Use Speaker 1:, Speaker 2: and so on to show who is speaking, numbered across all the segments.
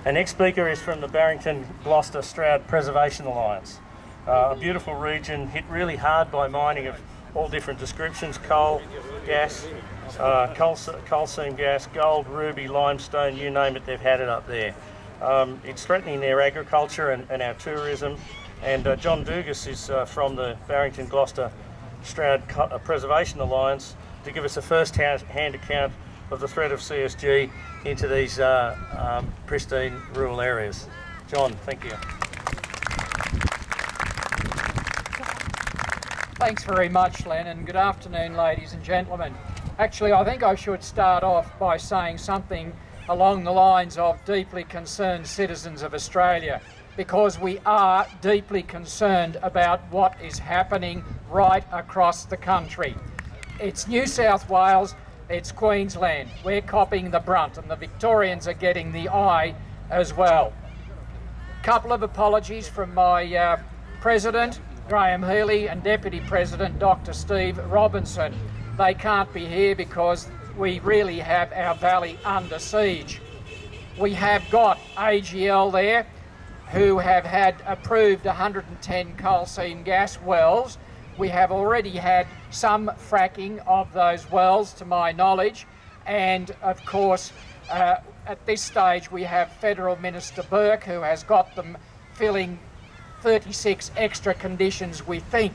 Speaker 1: Our next speaker is from the Barrington-Gloucester-Stroud Preservation Alliance. A beautiful region hit really hard by mining of all different descriptions: coal, gas, coal seam gas, gold, ruby, limestone, you name it, they've had it up there. It's threatening their agriculture and our tourism. And John Dugas is from the Barrington-Gloucester-Stroud Preservation Alliance to give us a first-hand account of the threat of CSG into these pristine rural areas. John, thank you.
Speaker 2: Thanks very much, Len, and good afternoon, ladies and gentlemen. Actually, I think I should start off by saying something along the lines of deeply concerned citizens of Australia, because we are deeply concerned about what is happening right across the country. It's New South Wales, it's Queensland. We're copying the brunt, and the Victorians are getting the eye as well. A couple of apologies from my President, Graham Healy, and Deputy President, Dr. Steve Robinson. They can't be here because we really have our valley under siege. We have got AGL there, who have had approved 110 coal seam gas wells. We have already had some fracking of those wells, to my knowledge, and of course at this stage we have Federal Minister Burke, who has got them filling 36 extra conditions, we think.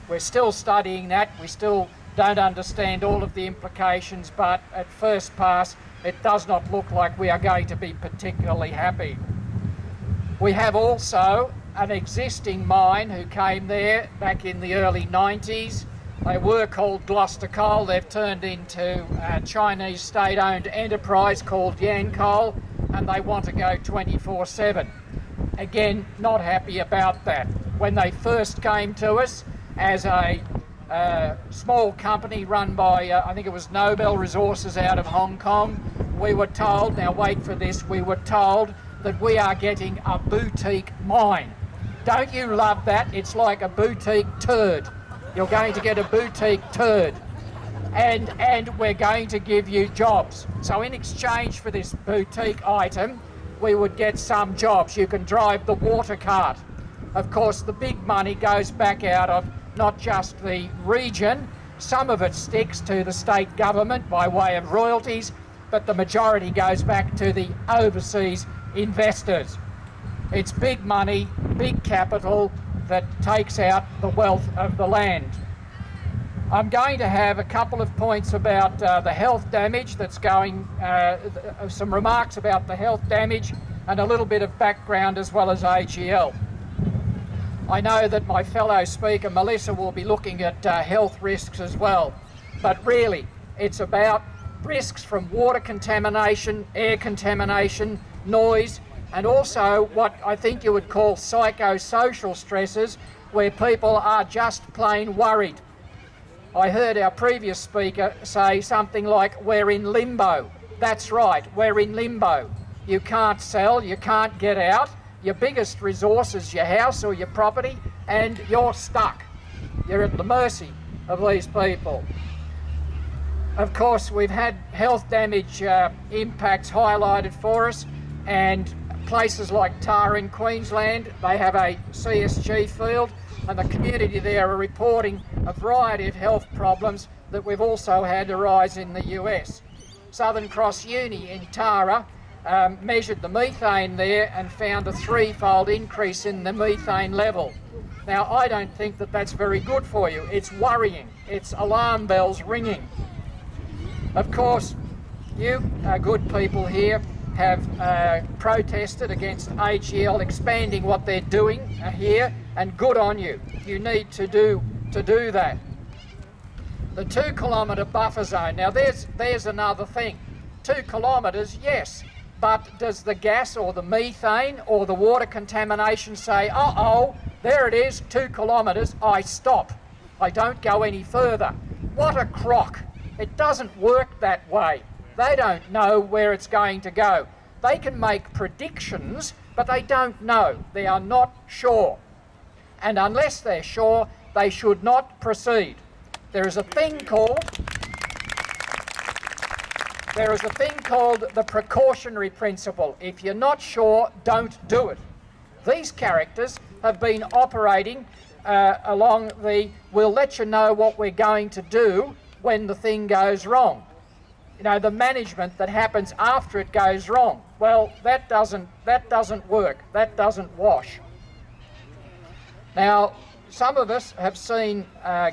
Speaker 2: We're still studying that, we still don't understand all of the implications, but at first pass it does not look like we are going to be particularly happy. We have also an existing mine who came there back in the early 90s. They were called Gloucester Coal. They've turned into a Chinese state-owned enterprise called Yancoal, and they want to go 24/7. Again, not happy about that. When they first came to us as a small company run by, I think it was Nobel Resources out of Hong Kong, we were told, now wait for this, we were told that we are getting a boutique mine. Don't you love that? It's like a boutique turd. You're going to get a boutique turd. And we're going to give you jobs. So in exchange for this boutique item, we would get some jobs. You can drive the water cart. Of course, the big money goes back out of not just the region. Some of it sticks to the state government by way of royalties, but the majority goes back to the overseas investors. It's big money, big capital that takes out the wealth of the land. I'm going to have a couple of points about the health damage that's going, some remarks about the health damage and a little bit of background as well as AGL. I know that my fellow speaker Melissa will be looking at health risks as well, but really it's about risks from water contamination, air contamination, noise, and also what I think you would call psychosocial stresses, where people are just plain worried. I heard our previous speaker say something like, we're in limbo. That's right, we're in limbo. You can't sell, you can't get out, your biggest resource is your house or your property, and you're stuck. You're at the mercy of these people. Of course, we've had health damage impacts highlighted for us, and places like Tara in Queensland, they have a CSG field, and the community there are reporting a variety of health problems that we've also had arise in the US. Southern Cross Uni in Tara measured the methane there and found a 3-fold increase in the methane level. Now, I don't think that that's very good for you. It's worrying. It's alarm bells ringing. Of course, you good people here have protested against AGL expanding what they're doing here, and good on you. You need to do that. The 2-kilometre buffer zone. Now there's another thing. 2 kilometres, yes, but does the gas or the methane or the water contamination say, uh-oh, there it is, 2 kilometres, I stop. I don't go any further. What a crock. It doesn't work that way. They don't know where it's going to go. They can make predictions, but they don't know. They are not sure. And unless they're sure, they should not proceed. There is a thing called There is a thing called the Precautionary Principle. If you're not sure, don't do it. These characters have been operating along the we'll let you know what we're going to do when the thing goes wrong. You know, the management that happens after it goes wrong. Well, that doesn't work. That doesn't wash. Now, some of us have seen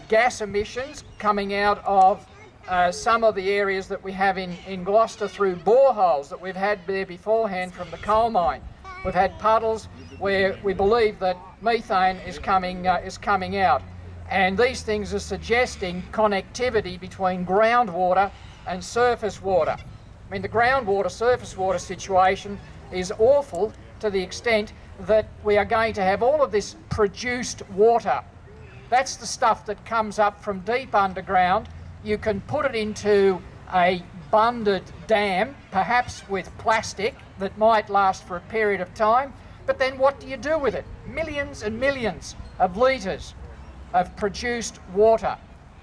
Speaker 2: gas emissions coming out of some of the areas that we have in Gloucester through boreholes that we've had there beforehand from the coal mine. We've had puddles where we believe that methane is coming out, and these things are suggesting connectivity between groundwater and surface water. I mean, the groundwater surface water situation is awful to the extent that we are going to have all of this produced water. That's the stuff that comes up from deep underground. You can put it into a bunded dam, perhaps with plastic that might last for a period of time, but then what do you do with it? Millions and millions of litres of produced water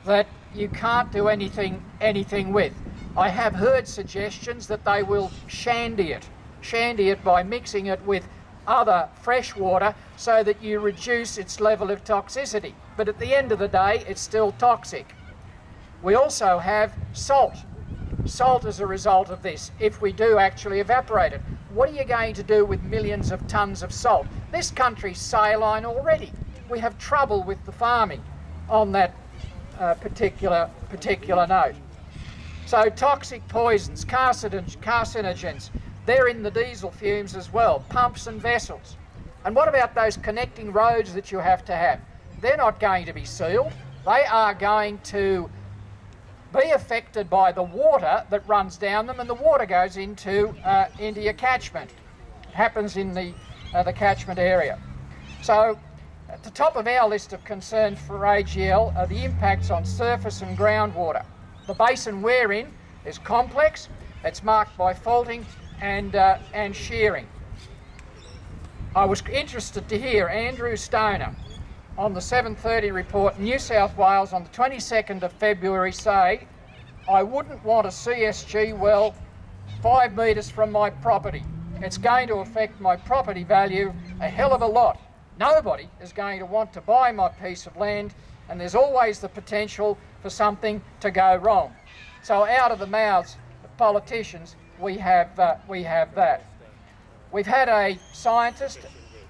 Speaker 2: that you can't do anything with. I have heard suggestions that they will shandy it by mixing it with other fresh water so that you reduce its level of toxicity. But at the end of the day, it's still toxic. We also have salt. Salt as a result of this, if we do actually evaporate it. What are you going to do with millions of tonnes of salt? This country's saline already. We have trouble with the farming on that particular note. So toxic poisons, carcinogens, they're in the diesel fumes as well, pumps and vessels. And what about those connecting roads that you have to have? They're not going to be sealed. They are going to be affected by the water that runs down them, and the water goes into your catchment. It happens in the catchment area. So at the top of our list of concerns for AGL are the impacts on surface and groundwater. The basin we're in is complex. It's marked by faulting and shearing. I was interested to hear Andrew Stoner on the 7:30 report in New South Wales on the 22nd of February say, I wouldn't want a CSG well 5 metres from my property. It's going to affect my property value a hell of a lot. Nobody is going to want to buy my piece of land, and there's always the potential for something to go wrong. So out of the mouths of politicians, we have that. We've had a scientist,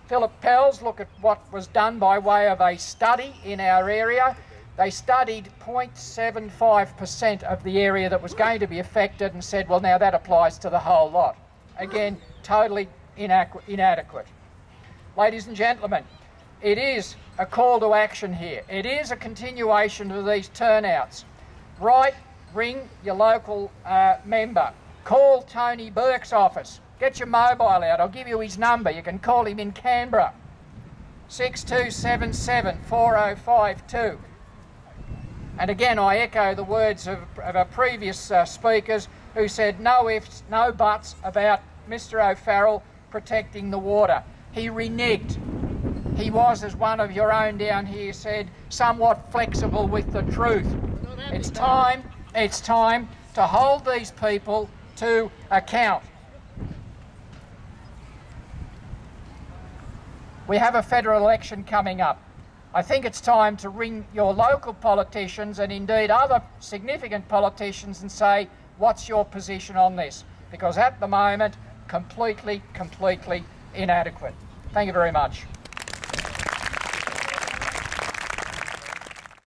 Speaker 2: Philip Pells, look at what was done by way of a study in our area. They studied 0.75% of the area that was going to be affected and said, well, now that applies to the whole lot. Again, totally inadequate. Ladies and gentlemen, it is a call to action here. It is a continuation of these turnouts. Ring your local member. Call Tony Burke's office. Get your mobile out. I'll give you his number. You can call him in Canberra. 6277 4052. And again, I echo the words of our previous speakers who said no ifs, no buts about Mr O'Farrell protecting the water. He reneged. He was, as one of your own down here said, somewhat flexible with the truth. It's time to hold these people to account. We have a federal election coming up. I think it's time to ring your local politicians and indeed other significant politicians and say, what's your position on this? Because at the moment, completely inadequate. Thank you very much.